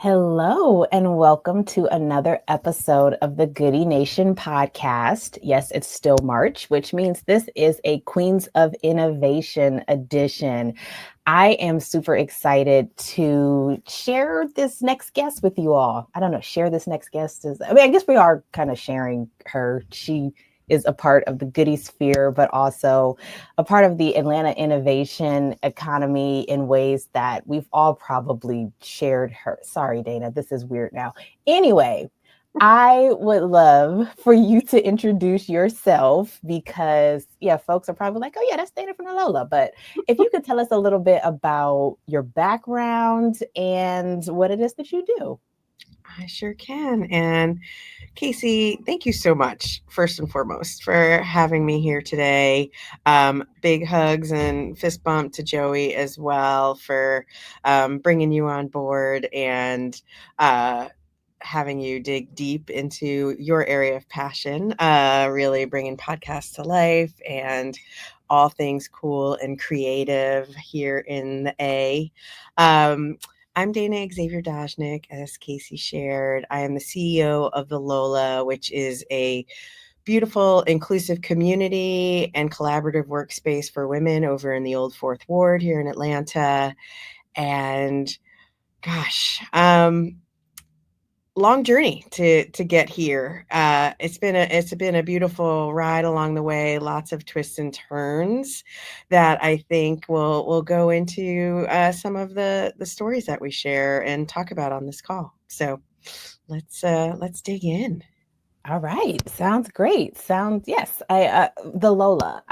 Hello, and welcome to another episode of the Goodie Nation podcast. Yes, it's still March, which means this is a Queens of Innovation edition. I am super excited to share this next guest with you all. I don't know, share this next guest I guess we are kind of sharing her. She is a part of the Goodie sphere, but also a part of the Atlanta innovation economy in ways that we've all probably shared her. Sorry, Dana, this is weird now. Anyway, I would love for you to introduce yourself because, yeah, folks are probably like, oh, yeah, that's Dana from the Lola. But if you could tell us a little bit about your background and what it is that you do. I sure can. And Casey, thank you so much, first and foremost, for having me here today. Big hugs and fist bump to Joey as well for bringing you on board and having you dig deep into your area of passion, really bringing podcasts to life and all things cool and creative here in the A. Um, I'm Dana Xavier Dojnik, as Casey shared. I am the CEO of the Lola, which is a beautiful, inclusive community and collaborative workspace for women over in the Old Fourth Ward here in Atlanta. And gosh, long journey to get here. It's been a beautiful ride along the way. Lots of twists and turns that I think will go into some of the stories that we share and talk about on this call. So let's dig in. All right, sounds great. Yes, I the Lola.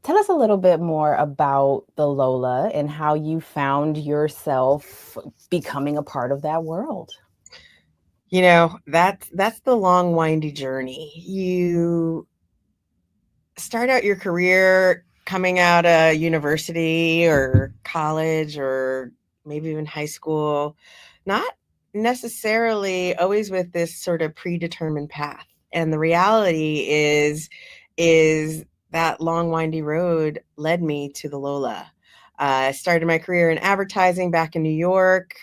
Tell us a little bit more about the Lola and how you found yourself becoming a part of that world. That's the long, windy journey. You start out your career coming out of university or college or maybe even high school, not necessarily always with this sort of predetermined path. And the reality is that long windy road led me to the Lola. I started my career in advertising back in New York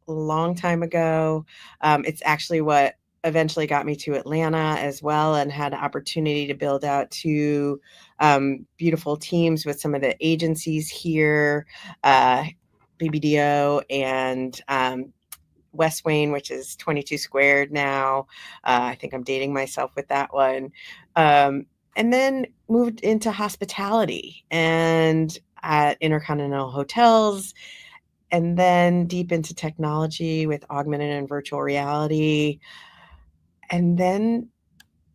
a long time ago. It's actually what eventually got me to Atlanta as well, and had an opportunity to build out two beautiful teams with some of the agencies here, uh, BBDO and West Wayne, which is 22 Squared now. I think I'm dating myself with that one. And then moved into hospitality and at Intercontinental Hotels, and then deep into technology with augmented and virtual reality. And then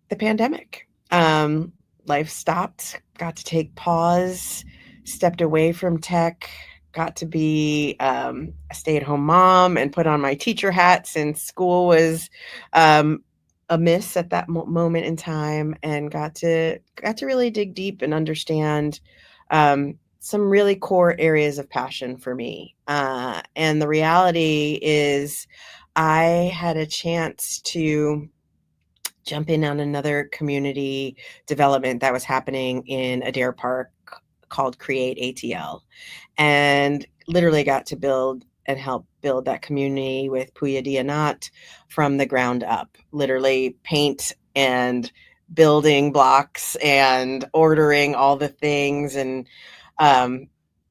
the pandemic. Life stopped, got to take pause, stepped away from tech, got to be a stay-at-home mom and put on my teacher hat since school was a miss at that moment in time, and got to really dig deep and understand some really core areas of passion for me. And the reality is I had a chance to jump in on another community development that was happening in Adair Park called Create ATL, and literally got to build and help build that community with Puya Dianat from the ground up, literally paint and building blocks and ordering all the things and um,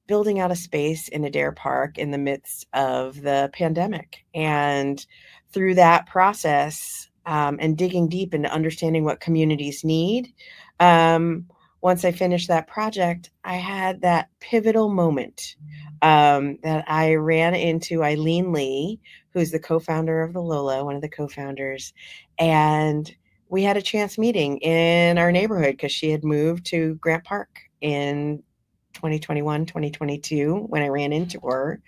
building out a space in Adair Park in the midst of the pandemic. And through that process, and digging deep into understanding what communities need. Once I finished that project, I had that pivotal moment that I ran into Eileen Lee, who's the co-founder of the Lola, one of the co-founders, and we had a chance meeting in our neighborhood because she had moved to Grant Park in 2021, 2022 when I ran into her.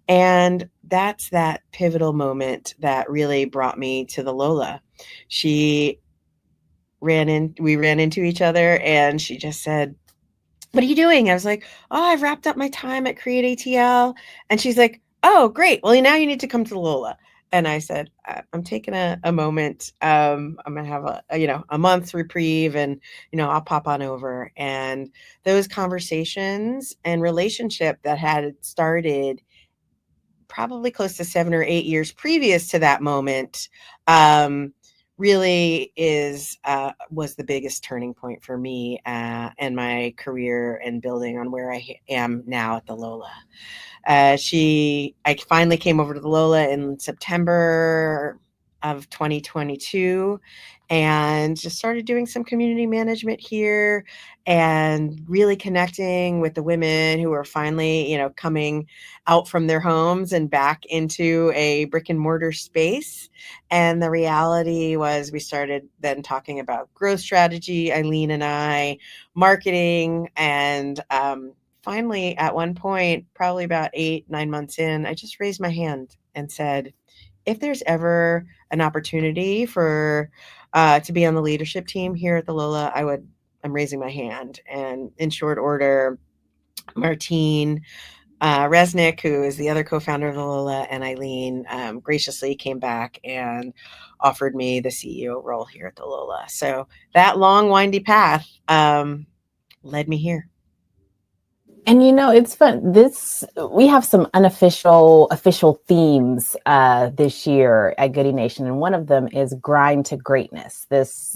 And that's that pivotal moment that really brought me to the Lola. She we ran into each other and she just said, "What are you doing?" I was like, "Oh, I've wrapped up my time at Create ATL." And she's like, "Oh, great. Well, now you need to come to the Lola." And I said, "I'm taking a moment. I'm going to have a month's reprieve, and, I'll pop on over." And those conversations and relationship that had started probably close to 7 or 8 years previous to that moment, really was the biggest turning point for me and my career and building on where I am now at the Lola. I finally came over to the Lola in September of 2022 and just started doing some community management here and really connecting with the women who are finally, coming out from their homes and back into a brick and mortar space. And the reality was we started then talking about growth strategy, Eileen and I, marketing, and finally, at one point, probably about 8, 9 months in, I just raised my hand and said, if there's ever an opportunity for to be on the leadership team here at the Lola, I'm raising my hand. And in short order, Martine Resnick, who is the other co-founder of the Lola, and Eileen graciously came back and offered me the CEO role here at the Lola. So that long, windy path led me here. And it's fun. We have some official themes this year at Goodie Nation, and one of them is grind to greatness. This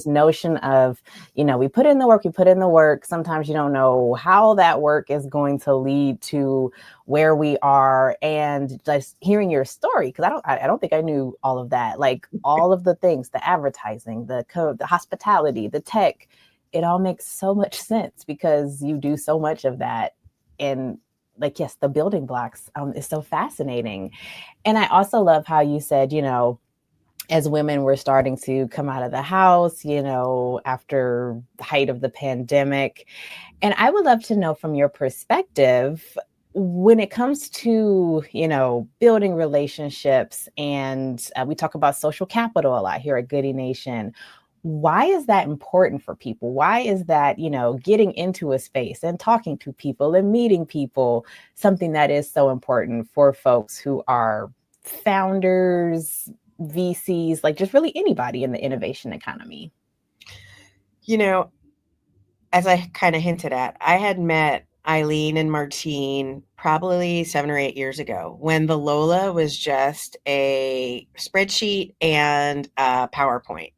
notion of, we put in the work. Sometimes you don't know how that work is going to lead to where we are, and just hearing your story, because I don't think I knew all of that. Like all of the things, the advertising, the code, the hospitality, the tech. It all makes so much sense because you do so much of that. And yes, the building blocks is so fascinating. And I also love how you said, as women, we're starting to come out of the house, after the height of the pandemic. And I would love to know from your perspective, when it comes to, building relationships, and we talk about social capital a lot here at Goodie Nation. Why is that important for people? Why is that, getting into a space and talking to people and meeting people, something that is so important for folks who are founders, VCs, like just really anybody in the innovation economy? As I kind of hinted at, I had met Eileen and Martine probably 7 or 8 years ago when the Lola was just a spreadsheet and a PowerPoint.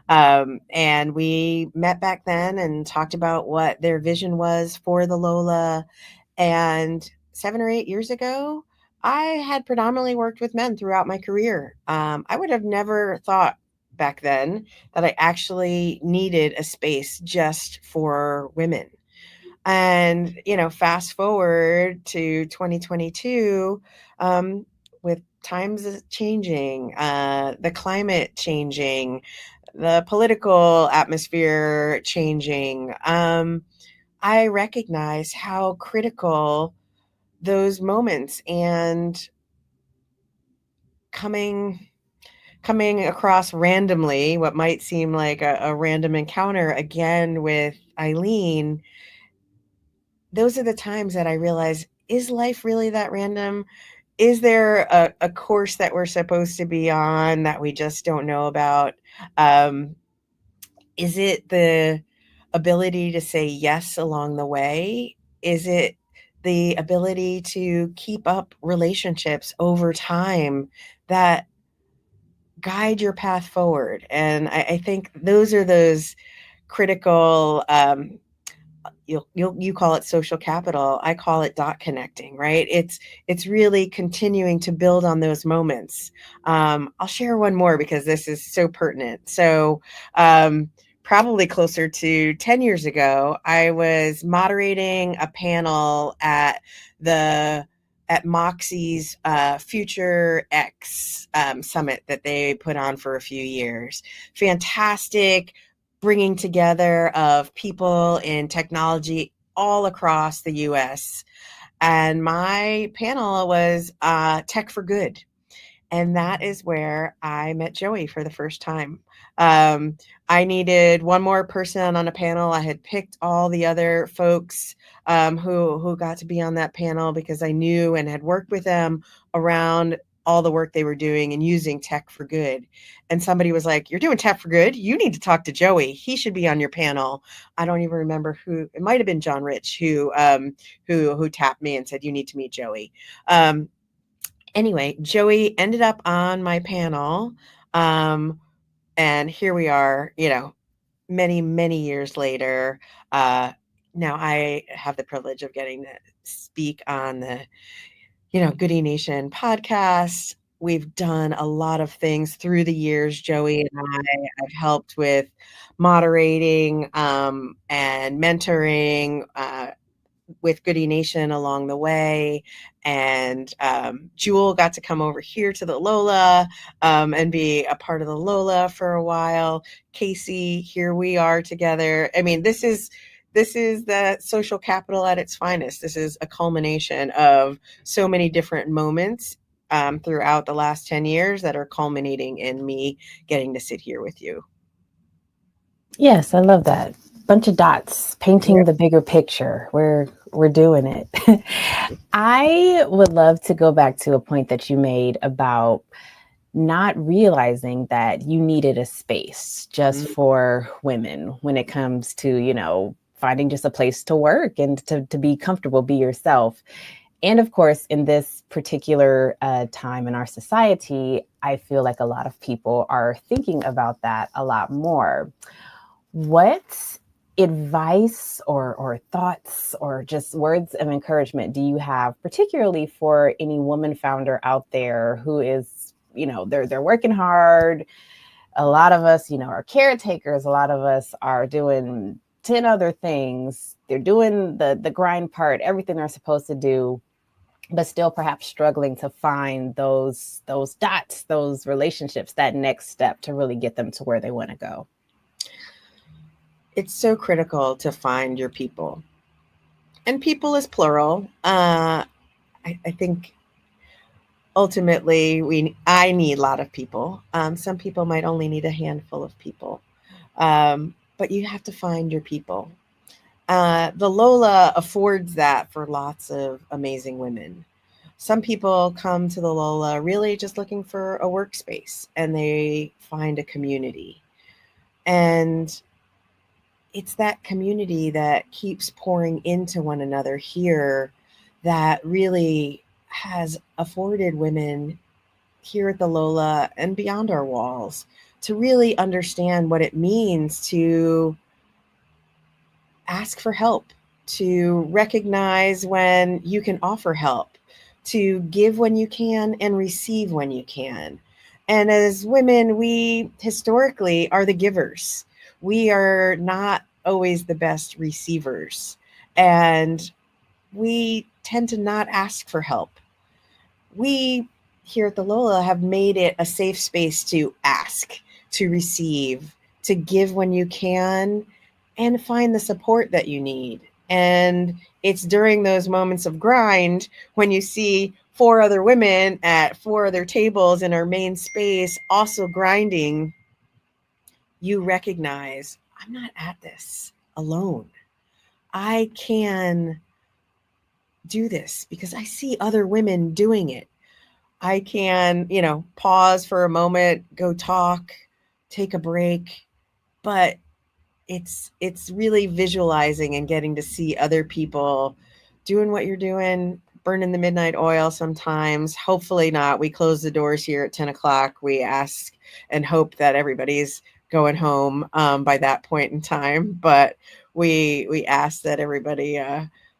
And we met back then and talked about what their vision was for the Lola. And 7 or 8 years ago, I had predominantly worked with men throughout my career. I would have never thought back then that I actually needed a space just for women. And, fast forward to 2022, with times changing, the climate changing, the political atmosphere changing, I recognize how critical those moments and coming across randomly what might seem like a random encounter again with Eileen, those are the times that I realize, is life really that random? Is there a course that we're supposed to be on that we just don't know about? Is it the ability to say yes along the way? Is it the ability to keep up relationships over time that guide your path forward? And I think those are those critical, you call it social capital, I call it dot connecting, right? It's really continuing to build on those moments. I'll share one more because this is so pertinent. So probably closer to 10 years ago, I was moderating a panel at Moxie's Future X summit that they put on for a few years. Fantastic bringing together of people in technology all across the US. And my panel was Tech for Good. And that is where I met Joey for the first time. I needed one more person on a panel. I had picked all the other folks who got to be on that panel because I knew and had worked with them around all the work they were doing and using tech for good. And somebody was like, "You're doing tech for good? You need to talk to Joey. He should be on your panel." I don't even remember who. It might have been John Rich who tapped me and said, "You need to meet Joey." Anyway, Joey ended up on my panel. And here we are, many, many years later. Now I have the privilege of getting to speak on the, Goodie Nation podcast. We've done a lot of things through the years. Joey and I have helped with moderating and mentoring with Goodie Nation along the way. And Jewel got to come over here to the Lola and be a part of the Lola for a while. Casey, here we are together. I mean, this is the social capital at its finest. This is a culmination of so many different moments throughout the last 10 years that are culminating in me getting to sit here with you. Yes, I love that. Bunch of dots painting Yep. the bigger picture. We're doing it. I would love to go back to a point that you made about not realizing that you needed a space just for women when it comes to, finding just a place to work and to be comfortable, be yourself. And of course, in this particular time in our society, I feel like a lot of people are thinking about that a lot more. What advice or thoughts or just words of encouragement do you have, particularly for any woman founder out there who is, they're working hard? A lot of us, are caretakers. A lot of us are doing 10 other things. They're doing the grind part, everything they're supposed to do, but still perhaps struggling to find those dots, those relationships, that next step to really get them to where they want to go. It's so critical to find your people. And people is plural. I think ultimately I need a lot of people. Some people might only need a handful of people. But you have to find your people. The Lola affords that for lots of amazing women. Some people come to the Lola really just looking for a workspace, and they find a community. And it's that community that keeps pouring into one another here that really has afforded women here at the Lola and beyond our walls to really understand what it means to ask for help, to recognize when you can offer help, to give when you can and receive when you can. And as women, we historically are the givers. We are not always the best receivers. And we tend to not ask for help. We here at the Lola have made it a safe space to ask, to receive, to give when you can, and find the support that you need. And it's during those moments of grind when you see 4 other women at 4 other tables in our main space also grinding, you recognize I'm not at this alone. I can do this because I see other women doing it. I can, pause for a moment, go talk, take a break, but it's really visualizing and getting to see other people doing what you're doing, burning the midnight oil sometimes. Hopefully not. We close the doors here at 10 o'clock. We ask and hope that everybody's going home by that point in time. But we ask that everybody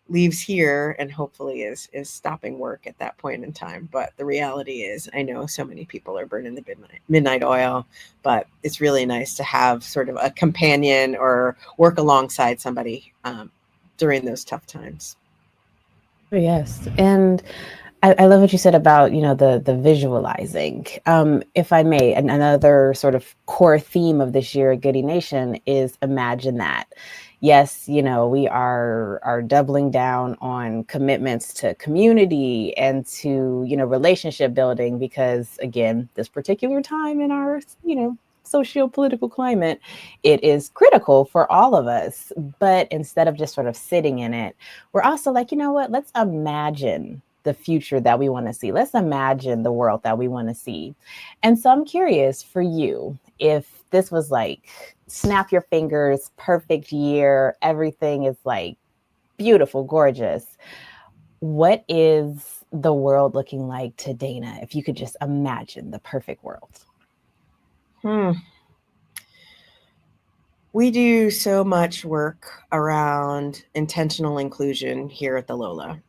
leaves here and hopefully is stopping work at that point in time. But the reality is, I know so many people are burning the midnight oil, but it's really nice to have sort of a companion or work alongside somebody during those tough times. Yes. And I love what you said about, the visualizing. If I may, another sort of core theme of this year at Goodie Nation is imagine that. Yes, we are doubling down on commitments to community and to, relationship building, because again, this particular time in our, socio-political climate, it is critical for all of us. But instead of just sort of sitting in it, we're also like, you know what, let's imagine the future that we want to see. Let's imagine the world that we want to see. And so I'm curious for you, if this was like snap your fingers, perfect year, everything is like beautiful, gorgeous. what is the world looking like to Dana if you could just imagine the perfect world? We do so much work around intentional inclusion here at the Lola.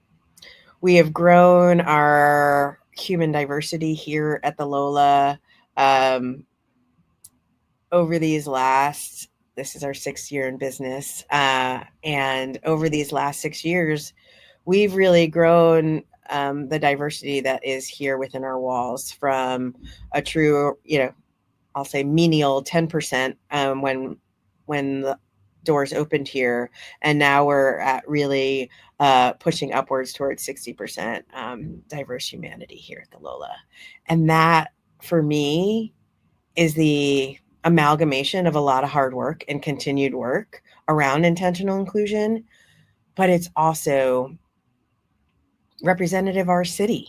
We have grown our human diversity here at the Lola over these last, this is our 6th year in business. And over these last 6 years, we've really grown the diversity that is here within our walls from a true, I'll say menial 10% when the doors opened here, and now we're at really pushing upwards towards 60% diverse humanity here at the Lola. And that, for me, is the amalgamation of a lot of hard work and continued work around intentional inclusion, but it's also representative of our city.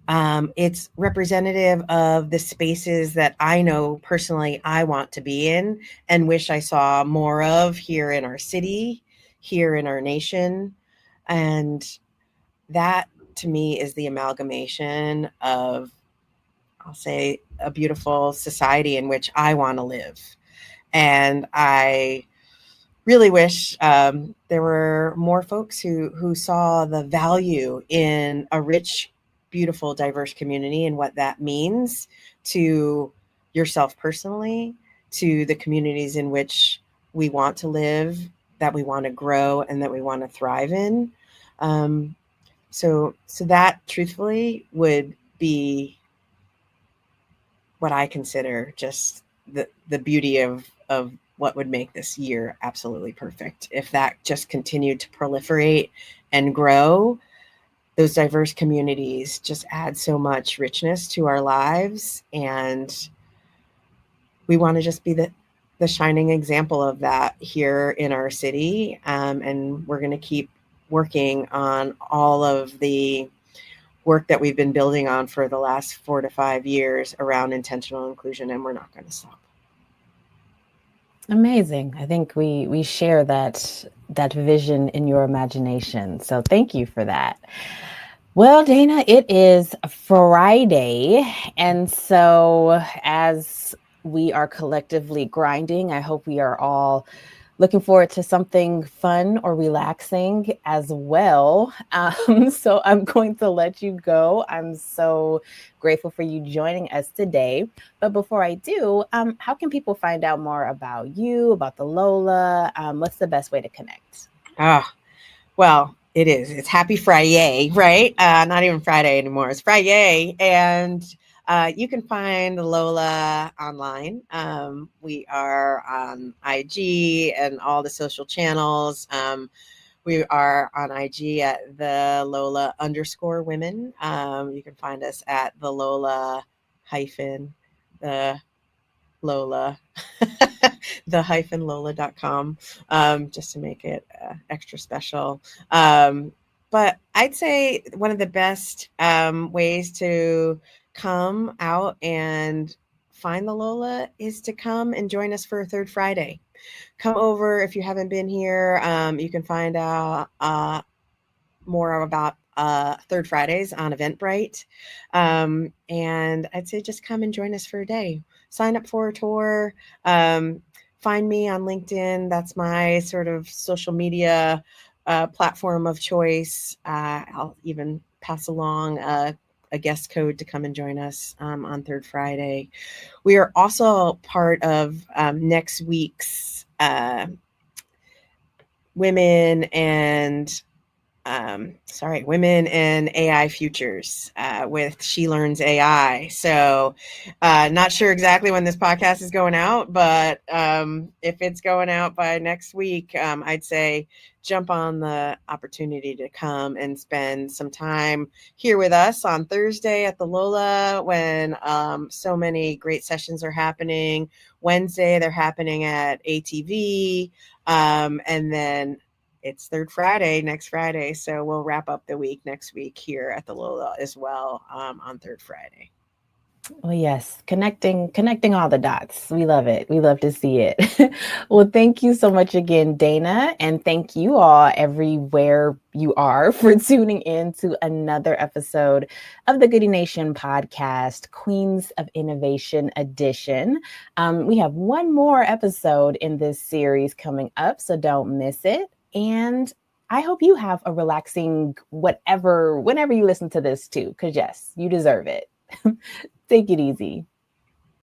It's representative of the spaces that I know personally I want to be in and wish I saw more of here in our city, here in our nation. And that, to me, is the amalgamation of, I'll say, a beautiful society in which I want to live. And I really wish there were more folks who saw the value in a rich, beautiful, diverse community and what that means to yourself personally, to the communities in which we want to live, that we want to grow, and that we want to thrive in. So that, truthfully, would be what I consider just the beauty of what would make this year absolutely perfect. If that just continued to proliferate and grow, those diverse communities just add so much richness to our lives. And we want to just be the shining example of that here in our city. And we're going to keep working on all of the work that we've been building on for the last 4 to 5 years around intentional inclusion, and we're not going to stop. Amazing. I think we share that vision in your imagination. So thank you for that. Well, Dana, it is Friday. And so as we are collectively grinding, I hope we are all looking forward to something fun or relaxing as well. So I'm going to let you go. I'm so grateful for you joining us today. But before I do, how can people find out more about you, about the Lola? What's the best way to connect? Well, it is. It's Happy Friday, right? Not even Friday anymore. It's Friday. And you can find Lola online. We are on IG and all the social channels. We are on IG at the Lola _women. You can find us at the Lola the Lola, the-Lola.com, just to make it extra special. But I'd say one of the best ways to come out and find the Lola is to come and join us for a Third Friday. Come over if you haven't been here. You can find out more about Third Fridays on Eventbrite. And I'd say just come and join us for a day. Sign up for a tour. Find me on LinkedIn. That's my sort of social media platform of choice. I'll even pass along a guest code to come and join us on Third Friday. We are also part of next week's Women and AI Futures with She Learns AI. So not sure exactly when this podcast is going out, but if it's going out by next week, I'd say jump on the opportunity to come and spend some time here with us on Thursday at the Lola when so many great sessions are happening. Wednesday, they're happening at ATV. And then it's Third Friday, next Friday. So we'll wrap up the week next week here at the Lola as well on Third Friday. Well, yes, connecting all the dots. We love it. We love to see it. Well, thank you so much again, Dana, and thank you all everywhere you are for tuning in to another episode of the Goodie Nation podcast, Queens of Innovation edition. We have one more episode in this series coming up, so don't miss it. And I hope you have a relaxing whenever you listen to this too, because yes, you deserve it. Take it easy.